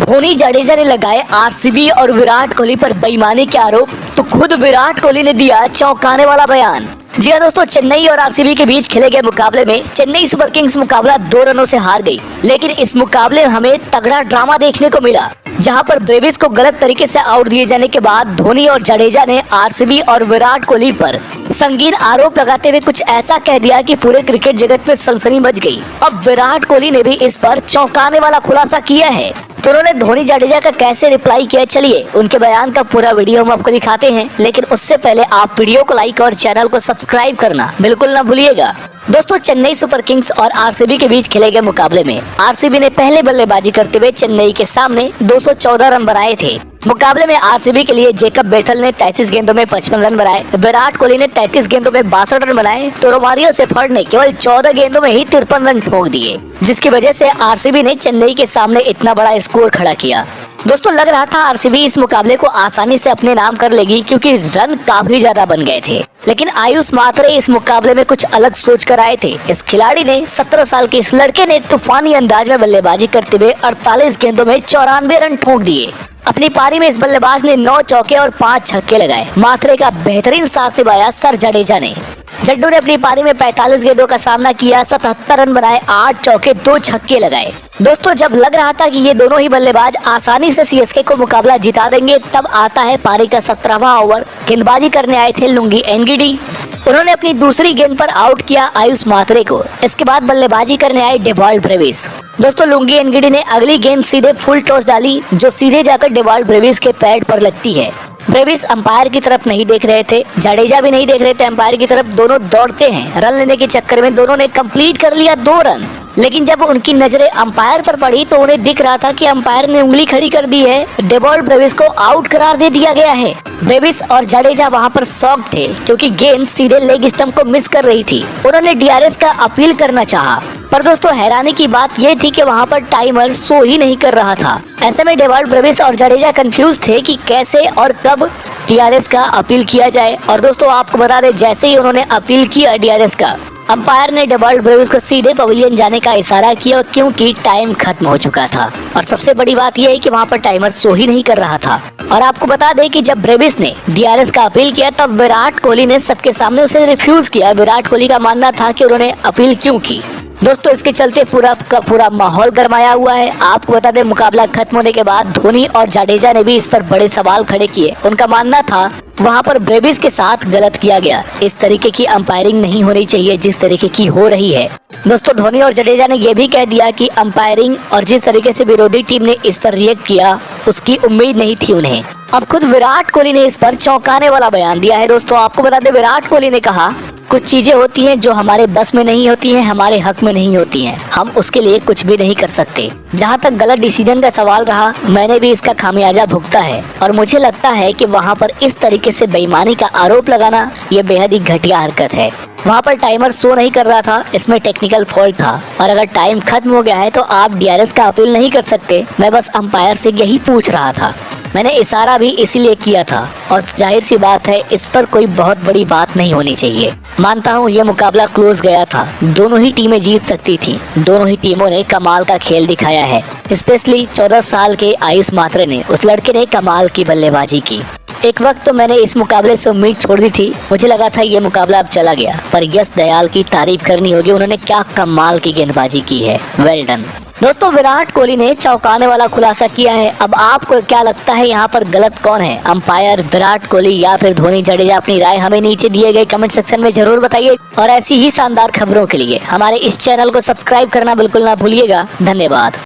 धोनी जडेजा ने लगाए आरसीबी और विराट कोहली पर बेईमानी के आरोप, तो खुद विराट कोहली ने दिया चौंकाने वाला बयान। जी हाँ दोस्तों, चेन्नई और आरसीबी के बीच खेले गए मुकाबले में चेन्नई सुपर किंग्स मुकाबला 2 रनों से हार गई। लेकिन इस मुकाबले में हमें तगड़ा ड्रामा देखने को मिला, जहां पर ब्रेविस को गलत तरीके से आउट दिए जाने के बाद धोनी और जडेजा ने आरसीबी और विराट कोहली पर संगीन आरोप लगाते हुए कुछ ऐसा कह दिया कि पूरे क्रिकेट जगत में सनसनी मच गई। अब विराट कोहली ने भी इस पर चौंकाने वाला खुलासा किया है। तो उन्होंने धोनी जडेजा का कैसे रिप्लाई किया, चलिए उनके बयान का पूरा वीडियो हम आपको दिखाते हैं। लेकिन उससे पहले आप वीडियो को लाइक और चैनल को सब्सक्राइब करना बिल्कुल ना भूलिएगा। दोस्तों, चेन्नई सुपर किंग्स और आरसीबी के बीच खेले गए मुकाबले में आरसीबी ने पहले बल्लेबाजी करते हुए चेन्नई के सामने 214 रन बनाए थे। मुकाबले में आरसीबी के लिए जेकब बेथल ने 33 गेंदों में 55 रन बनाए, विराट कोहली ने 33 गेंदों में 62 रन बनाए, तो रोमारियो सेफर्ड ने केवल 14 गेंदों में ही 53 रन ठोक दिए, जिसकी वजह से आरसीबी ने चेन्नई के सामने इतना बड़ा स्कोर खड़ा किया। दोस्तों, लग रहा था आरसीबी इस मुकाबले को आसानी से अपने नाम कर लेगी, क्योंकि रन काफी ज्यादा बन गए थे। लेकिन आयुष मात्रे इस मुकाबले में कुछ अलग सोच कर आए थे। इस खिलाड़ी ने 17 साल के इस लड़के ने तूफानी अंदाज में बल्लेबाजी करते हुए 48 गेंदों में 94 रन ठोक दिए। अपनी पारी में इस बल्लेबाज ने 9 चौके और 5 छक्के लगाए। मात्रे का बेहतरीन साथ निभाया सर जडेजा ने। जड्डू ने अपनी पारी में 45 गेंदों का सामना किया, 77 रन बनाए, 8 चौके 2 छक्के लगाए। दोस्तों, जब लग रहा था कि ये दोनों ही बल्लेबाज आसानी से सीएसके को मुकाबला जिता देंगे, तब आता है पारी का 17वां ओवर। गेंदबाजी करने आए थे लुंगी एनगिडी। उन्होंने अपनी दूसरी गेंद पर आउट किया आयुष मात्रे को। इसके बाद बल्लेबाजी करने आए डेवाल्ड ब्रेविस। दोस्तों, लुंगी एनगिडी ने अगली गेंद सीधे फुल टॉस डाली, जो सीधे जाकर डेवाल्ड ब्रेविस के पैड पर लगती है। ब्रेविस अंपायर की तरफ नहीं देख रहे थे, जडेजा भी नहीं देख रहे थे अंपायर की तरफ। दोनों दौड़ते हैं, रन लेने के चक्कर में दोनों ने कंप्लीट कर लिया 2 रन। लेकिन जब उनकी नजरें अंपायर पर पड़ी तो उन्हें दिख रहा था कि अंपायर ने उंगली खड़ी कर दी है, डेवाल्ड ब्रेविस को आउट करार दे दिया गया है। ब्रेविस और जडेजा वहां पर शॉक थे, क्योंकि गेंद सीधे लेग स्टंप को मिस कर रही थी। उन्होंने डीआरएस का अपील करना चाहा, पर दोस्तों हैरानी की बात यह थी कि वहां पर टाइमर शो ही नहीं कर रहा था। ऐसे में डेवाल्ड ब्रेविस और जडेजा कंफ्यूज थे कि कैसे और कब डीआरएस का अपील किया जाए। और दोस्तों, आपको बता दें, जैसे ही उन्होंने अपील किया डीआरएस का, अंपायर ने डेवाल्ड ब्रेविस को सीधे पवेलियन जाने का इशारा किया, क्योंकि टाइम खत्म हो चुका था। और सबसे बड़ी बात यह है कि वहां पर टाइमर शो ही नहीं कर रहा था। और आपको बता दें कि जब ब्रेविस ने डीआरएस का अपील किया, तब विराट कोहली ने सबके सामने उसे रिफ्यूज किया। विराट कोहली का मानना था कि उन्होंने अपील क्यों की। दोस्तों, इसके चलते पूरा का पूरा माहौल गरमाया हुआ है। आपको बता दें, मुकाबला खत्म होने के बाद धोनी और जडेजा ने भी इस पर बड़े सवाल खड़े किए। उनका मानना था वहां पर ब्रेविस के साथ गलत किया गया, इस तरीके की अंपायरिंग नहीं होनी चाहिए जिस तरीके की हो रही है। दोस्तों, धोनी और जडेजा ने यह भी कह दिया कि अंपायरिंग और जिस तरीके से विरोधी टीम ने इस पर रिएक्ट किया, उसकी उम्मीद नहीं थी उन्हें। अब खुद विराट कोहली ने इस पर चौंकाने वाला बयान दिया है। दोस्तों, आपको बता दें, विराट कोहली ने कहा, कुछ चीजें होती हैं जो हमारे बस में नहीं होती हैं, हमारे हक में नहीं होती हैं, हम उसके लिए कुछ भी नहीं कर सकते। जहां तक गलत डिसीजन का सवाल रहा, मैंने भी इसका खामियाजा भुगता है, और मुझे लगता है कि वहां पर इस तरीके से बेईमानी का आरोप लगाना ये बेहद ही घटिया हरकत है। वहां पर टाइमर शो नहीं कर रहा था, इसमें टेक्निकल फॉल्ट था। और अगर टाइम खत्म हो गया है तो आप डीआरएस का अपील नहीं कर सकते। मैं बस अंपायर से यही पूछ रहा था, मैंने इशारा भी इसीलिए किया था। और जाहिर सी बात है, इस पर कोई बहुत बड़ी बात नहीं होनी चाहिए। मानता हूँ ये मुकाबला क्लोज गया था, दोनों ही टीमें जीत सकती थी। दोनों ही टीमों ने कमाल का खेल दिखाया है। स्पेशली 14 साल के आयुष मात्रे ने, उस लड़के ने कमाल की बल्लेबाजी की। एक वक्त तो मैंने इस मुकाबले से उम्मीद छोड़ दी थी, मुझे लगा था ये मुकाबला अब चला गया, पर यश दयाल की तारीफ करनी होगी। उन्होंने क्या कमाल की गेंदबाजी की है, वेल डन। दोस्तों, विराट कोहली ने चौंकाने वाला खुलासा किया है। अब आपको क्या लगता है, यहाँ पर गलत कौन है, अंपायर, विराट कोहली या फिर धोनी जडेजा? अपनी राय हमें नीचे दिए गए कमेंट सेक्शन में जरूर बताइए। और ऐसी ही शानदार खबरों के लिए हमारे इस चैनल को सब्सक्राइब करना बिल्कुल ना भूलिएगा। धन्यवाद।